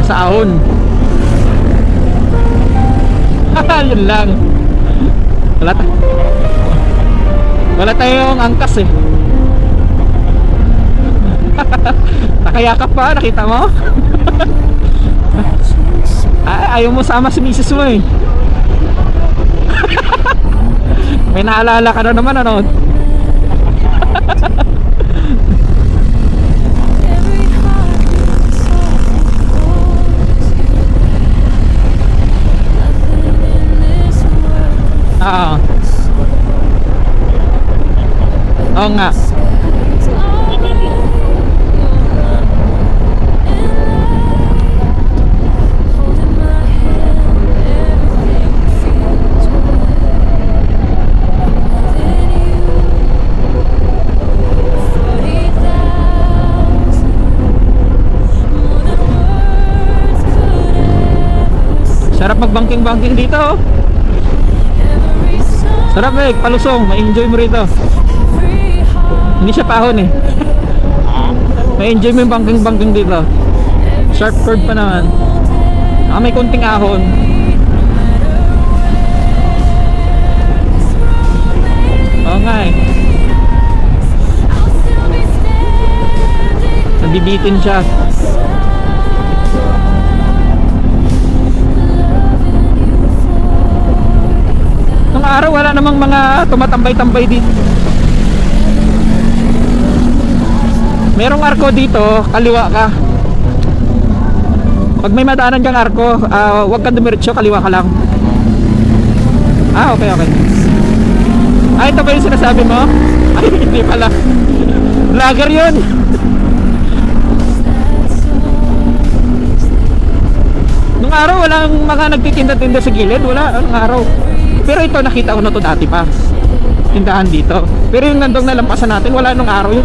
sa ahon. Yun lang. Wala tayong angkas eh. Nakayakap pa, nakita mo? Ayaw mo sama si misis mo eh. May naalala ka na naman ano. Oo nga. Sarap magbangking-bangking dito oh. Sarap eh, palusong, ma-enjoy mo rito. Hindi siya pahon eh. Ma-enjoy mo yung bangking-bangking dito. Sharp curve pa naman. May konting ahon. Oo nga eh. Nabibitin siya. Nung araw wala namang mga tumatambay-tambay dito. Merong arko dito, kaliwa ka. Pag may madaanan kang arko, huwag kang dumiretso, kaliwa ka lang. Okay. Ito ba yung sinasabi mo? Ay, hindi pala. Vlogger yun. Nung araw, walang mga nagtitinda-tinda sa gilid. Wala, nung araw. Pero ito, nakita ko na to dati pa. Tindahan dito. Pero yung nandong nalampasan natin, wala nung araw yun.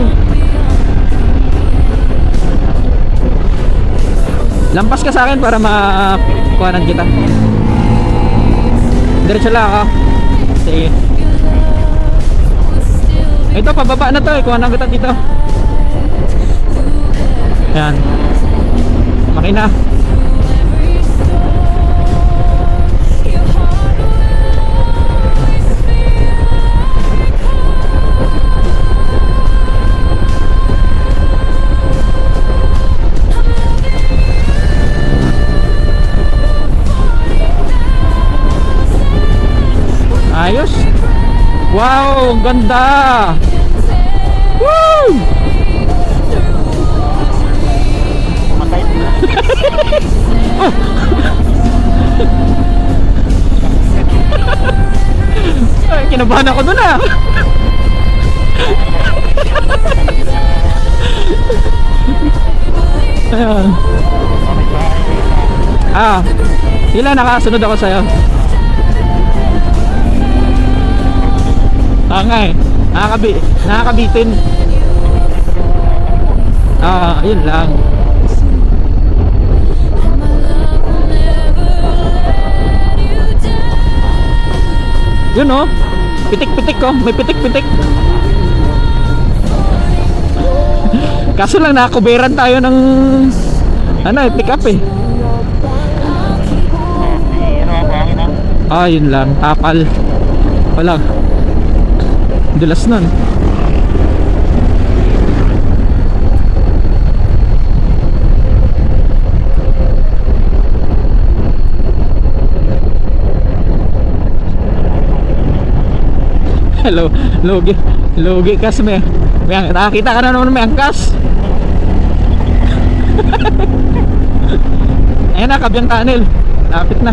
Lampas ka sa akin para makuhanan kita. Diretso lang ako. Sige. Ito, pababa na to eh. Kuhanan kita dito. Ayan. Makina. Ayos. Wow, ang ganda. Woo! Oh. Ay, kinabahan ako dun ah. Ayun. Sila nakasunod ako sa'yo. Nga eh, nakakabitin. Yun lang. Yun oh, pitik-pitik oh, may pitik-pitik. Kaso lang nakakuberan tayo ng pick up eh. Yun lang, tapal. Wala. Dulas nun. Hello, logi kas may nakakita ka na naman may angkas. Ayan na, Kabyang Tunnel. Lapit na.